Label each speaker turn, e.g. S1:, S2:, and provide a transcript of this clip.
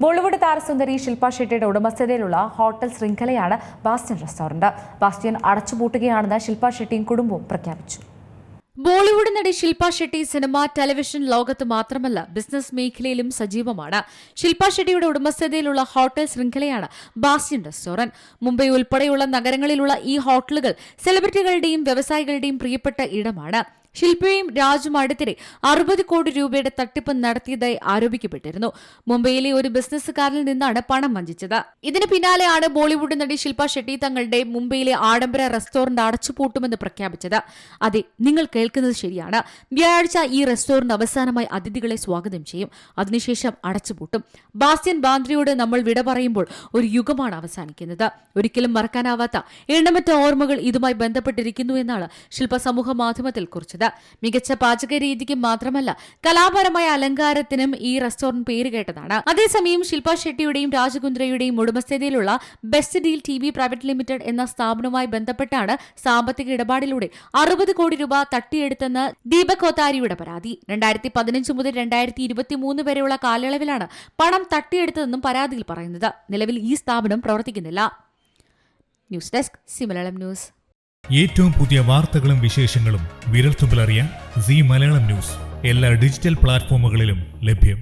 S1: ബോളിവുഡ് താരസുന്ദരി ശില്പ ഷെട്ടിയുടെ ഉടമസ്ഥതയിലുള്ള ഹോട്ടൽ ശൃംഖലയാണ് ബാസ്റ്റിൻ റെസ്റ്റോറന്റ്. ബാസ്റ്റിൻ അടച്ചുപൂട്ടുകയാണെന്ന് ശില്പ ഷെട്ടിയും കുടുംബവും പ്രഖ്യാപിച്ചു.
S2: ബോളിവുഡ് നടി ശില്പ ഷെട്ടി സിനിമ, ടെലിവിഷൻ ലോകത്ത് മാത്രമല്ല ബിസിനസ് മേഖലയിലും സജീവമാണ്. ശില്പ ഷെട്ടിയുടെ ഉടമസ്ഥതയിലുള്ള ഹോട്ടൽ ശൃംഖലയാണ് ബാസ്റ്റിൻ റെസ്റ്റോറന്റ്. മുംബൈ ഉൾപ്പെടെയുള്ള നഗരങ്ങളിലുള്ള ഈ ഹോട്ടലുകൾ സെലിബ്രിറ്റികളുടെയും വ്യവസായികളുടെയും പ്രിയപ്പെട്ട ഇടമാണ്. ശില്പയും രാജും അടുത്തിടെ 60 കോടി രൂപയുടെ തട്ടിപ്പ് നടത്തിയതായി ആരോപിക്കപ്പെട്ടിരുന്നു. മുംബൈയിലെ ഒരു ബിസിനസ്സുകാരനിൽ നിന്നാണ് പണം വഞ്ചിച്ചത്. ഇതിന് പിന്നാലെയാണ് ബോളിവുഡ് നടി ശില്പ ഷെട്ടി തങ്ങളുടെ മുംബൈയിലെ ആഡംബര റെസ്റ്റോറന്റ് അടച്ചുപൂട്ടുമെന്ന് പ്രഖ്യാപിച്ചത്. അതെ, നിങ്ങൾ കേൾക്കുന്നത് ശരിയാണ്. വ്യാഴാഴ്ച ഈ റെസ്റ്റോറന്റ് അവസാനമായി അതിഥികളെ സ്വാഗതം ചെയ്യും. അതിനുശേഷം അടച്ചുപൂട്ടും. ബാസ്റ്റിൻ ബാന്ദ്രയോട് നമ്മൾ വിട പറയുമ്പോൾ ഒരു യുഗമാണ് അവസാനിക്കുന്നത്. ഒരിക്കലും മറക്കാനാവാത്ത എണ്ണമറ്റ ഓർമ്മകൾ ഇതുമായി ബന്ധപ്പെട്ടിരിക്കുന്നു എന്നാണ് ശില്പ സമൂഹ മാധ്യമത്തിൽ കുറിച്ചത്. മികച്ച പാചക രീതിക്ക് മാത്രമല്ല കലാപരമായ അലങ്കാരത്തിനും ഈ റെസ്റ്റോറന്റ് പേര് കേട്ടതാണ്. അതേസമയം ശില്പ ഷെട്ടിയുടെയും രാജകുന്ദ്രയുടെയും ഉടമസ്ഥതയിലുള്ള best deal TV private limited എന്ന സ്ഥാപനവുമായി ബന്ധപ്പെട്ടാണ് സാമ്പത്തിക ഇടപാടിലൂടെ 60 കോടി രൂപ തട്ടിയെടുത്തെന്ന് ദീപക് കോത്താരിയുടെ പരാതി. 2015 മുതൽ 2023 വരെയുള്ള കാലയളവിലാണ് പണം തട്ടിയെടുത്തതെന്നും പരാതിയിൽ പറയുന്നത്. നിലവിൽ ഈ സ്ഥാപനം പ്രവർത്തിക്കുന്നില്ല. News desk C Malayalam news.
S3: ഏറ്റവും പുതിയ വാർത്തകളും വിശേഷങ്ങളും വിരൽത്തുമ്പിലറിയാൻ സി മലയാളം ന്യൂസ് എല്ലാ ഡിജിറ്റൽ പ്ലാറ്റ്ഫോമുകളിലും ലഭ്യം.